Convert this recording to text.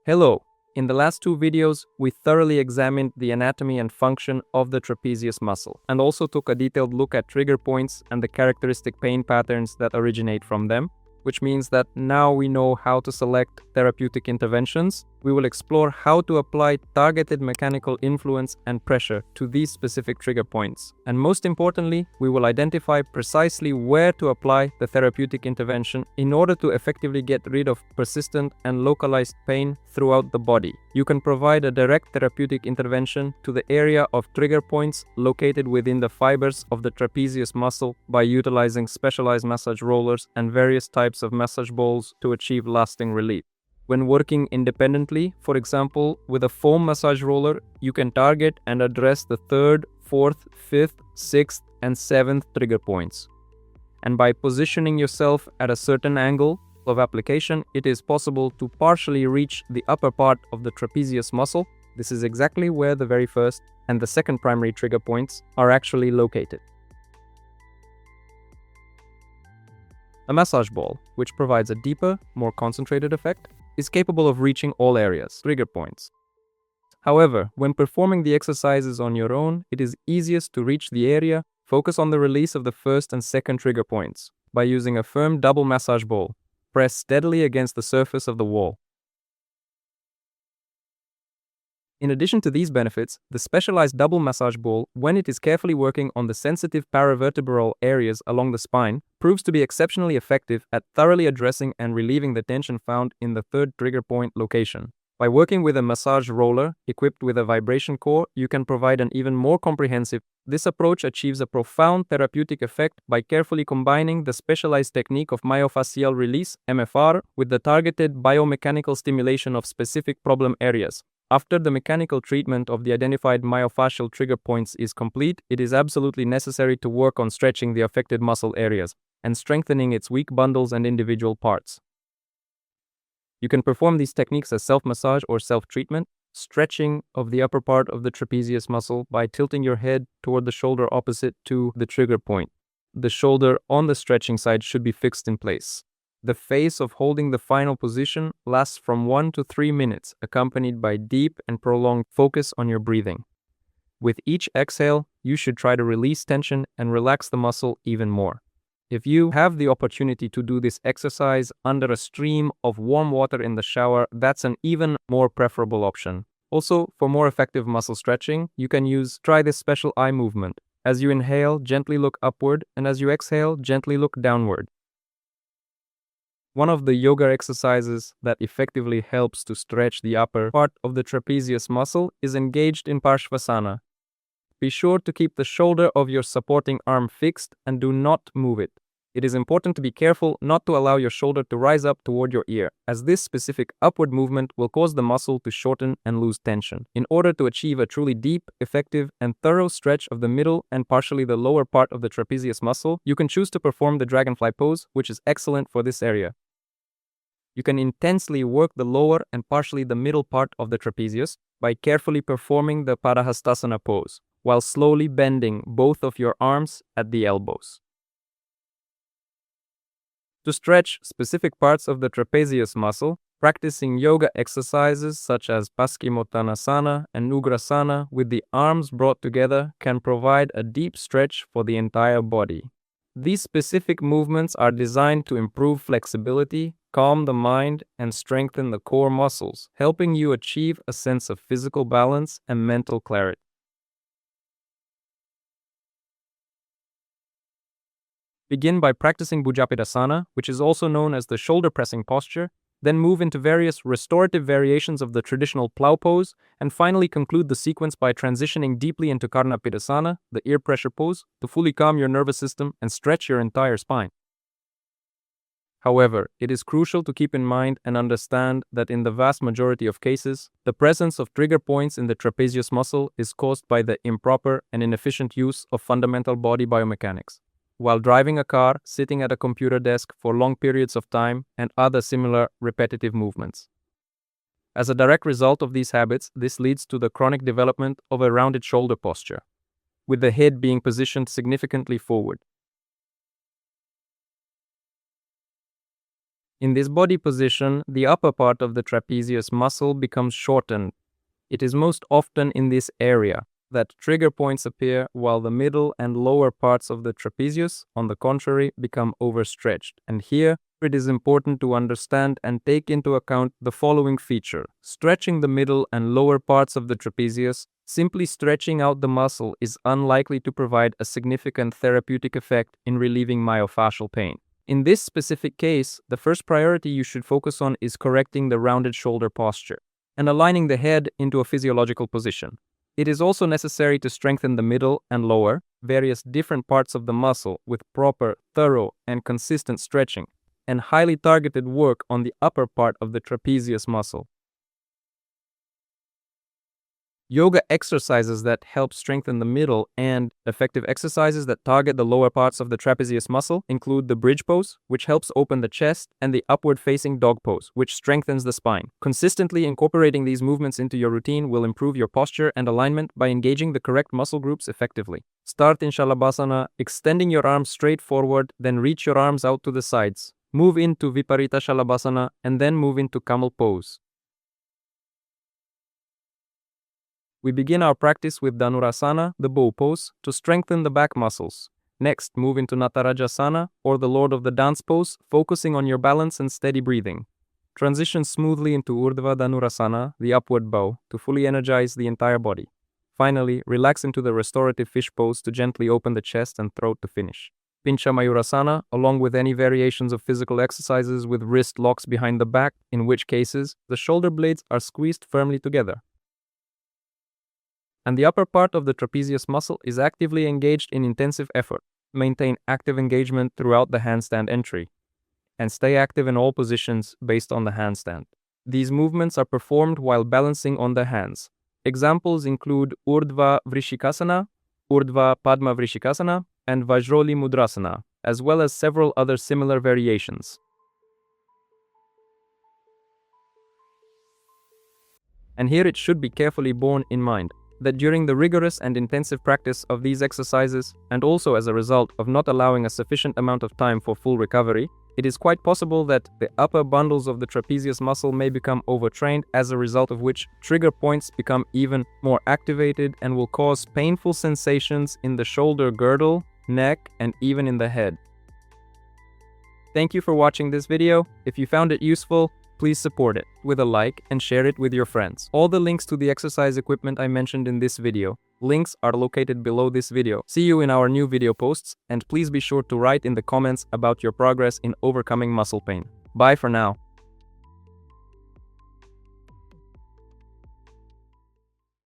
Hello! In the last two videos, we thoroughly examined the anatomy and function of the trapezius muscle, and also took a detailed look at trigger points and the characteristic pain patterns that originate from them, which means that now we know how to select therapeutic interventions. We will explore how to apply targeted mechanical influence and pressure to these specific trigger points. And most importantly, we will identify precisely where to apply the therapeutic intervention in order to effectively get rid of persistent and localized pain throughout the body. You can provide a direct therapeutic intervention to the area of trigger points located within the fibers of the trapezius muscle by utilizing specialized massage rollers and various types of massage balls to achieve lasting relief. When working independently, for example, with a foam massage roller, you can target and address the 3rd, 4th, 5th, 6th, and 7th trigger points. And by positioning yourself at a certain angle of application, it is possible to partially reach the upper part of the trapezius muscle. This is exactly where the very first and the second primary trigger points are actually located. A massage ball, which provides a deeper, more concentrated effect, is capable of reaching all areas, trigger points. However, when performing the exercises on your own, it is easiest to reach the area. Focus on the release of the first and second trigger points by using a firm double massage ball. Press steadily against the surface of the wall. In addition to these benefits, the specialized double massage ball, when it is carefully working on the sensitive paravertebral areas along the spine, proves to be exceptionally effective at thoroughly addressing and relieving the tension found in the 3rd trigger point location. By working with a massage roller equipped with a vibration core, you can provide an even more comprehensive. This approach achieves a profound therapeutic effect by carefully combining the specialized technique of myofascial release, MFR, with the targeted biomechanical stimulation of specific problem areas. After the mechanical treatment of the identified myofascial trigger points is complete, it is absolutely necessary to work on stretching the affected muscle areas and strengthening its weak bundles and individual parts. You can perform these techniques as self-massage or self-treatment, stretching of the upper part of the trapezius muscle by tilting your head toward the shoulder opposite to the trigger point. The shoulder on the stretching side should be fixed in place. The phase of holding the final position lasts from 1 to 3 minutes, accompanied by deep and prolonged focus on your breathing. With each exhale, you should try to release tension and relax the muscle even more. If you have the opportunity to do this exercise under a stream of warm water in the shower, that's an even more preferable option. Also, for more effective muscle stretching, you can try this special eye movement. As you inhale, gently look upward, and as you exhale, gently look downward. One of the yoga exercises that effectively helps to stretch the upper part of the trapezius muscle is engaged in Parshvasana. Be sure to keep the shoulder of your supporting arm fixed and do not move it. It is important to be careful not to allow your shoulder to rise up toward your ear, as this specific upward movement will cause the muscle to shorten and lose tension. In order to achieve a truly deep, effective, and thorough stretch of the middle and partially the lower part of the trapezius muscle, you can choose to perform the dragonfly pose, which is excellent for this area. You can intensely work the lower and partially the middle part of the trapezius by carefully performing the Parahastasana pose, while slowly bending both of your arms at the elbows. To stretch specific parts of the trapezius muscle, practicing yoga exercises such as Paschimottanasana and Ugrasana with the arms brought together can provide a deep stretch for the entire body. These specific movements are designed to improve flexibility, calm the mind, and strengthen the core muscles, helping you achieve a sense of physical balance and mental clarity. Begin by practicing Bhujapadasana, which is also known as the shoulder pressing posture, then move into various restorative variations of the traditional plow pose, and finally conclude the sequence by transitioning deeply into Karnapadasana, the ear pressure pose, to fully calm your nervous system and stretch your entire spine. However, it is crucial to keep in mind and understand that in the vast majority of cases, the presence of trigger points in the trapezius muscle is caused by the improper and inefficient use of fundamental body biomechanics. While driving a car, sitting at a computer desk for long periods of time, and other similar repetitive movements. As a direct result of these habits, this leads to the chronic development of a rounded shoulder posture, with the head being positioned significantly forward. In this body position, the upper part of the trapezius muscle becomes shortened. It is most often in this area that trigger points appear, while the middle and lower parts of the trapezius, on the contrary, become overstretched. And here, it is important to understand and take into account the following feature. Stretching the middle and lower parts of the trapezius, simply stretching out the muscle, is unlikely to provide a significant therapeutic effect in relieving myofascial pain. In this specific case, the first priority you should focus on is correcting the rounded shoulder posture and aligning the head into a physiological position. It is also necessary to strengthen the middle and lower, various different parts of the muscle with proper, thorough, and consistent stretching, and highly targeted work on the upper part of the trapezius muscle. Yoga exercises that help strengthen the middle and effective exercises that target the lower parts of the trapezius muscle include the bridge pose, which helps open the chest, and the upward-facing dog pose, which strengthens the spine. Consistently incorporating these movements into your routine will improve your posture and alignment by engaging the correct muscle groups effectively. Start in Shalabhasana, extending your arms straight forward, then reach your arms out to the sides. Move into Viparita Shalabhasana, and then move into Camel pose. We begin our practice with Dhanurasana, the bow pose, to strengthen the back muscles. Next, move into Natarajasana, or the Lord of the Dance pose, focusing on your balance and steady breathing. Transition smoothly into Urdhva Dhanurasana, the upward bow, to fully energize the entire body. Finally, relax into the restorative fish pose to gently open the chest and throat to finish. Pincha Mayurasana, along with any variations of physical exercises with wrist locks behind the back, in which cases, the shoulder blades are squeezed firmly together. And the upper part of the trapezius muscle is actively engaged in intensive effort. Maintain active engagement throughout the handstand entry, and stay active in all positions based on the handstand. These movements are performed while balancing on the hands. Examples include Urdhva Vrishikasana, Urdhva Padma Vrishikasana, and Vajroli Mudrasana, as well as several other similar variations. And here it should be carefully borne in mind that during the rigorous and intensive practice of these exercises, and also as a result of not allowing a sufficient amount of time for full recovery, it is quite possible that the upper bundles of the trapezius muscle may become overtrained, as a result of which trigger points become even more activated and will cause painful sensations in the shoulder girdle, neck, and even in the head. Thank you for watching this video. If you found it useful, please support it with a like and share it with your friends. All the links to the exercise equipment I mentioned in this video, links are located below this video. See you in our new video posts, and please be sure to write in the comments about your progress in overcoming muscle pain. Bye for now.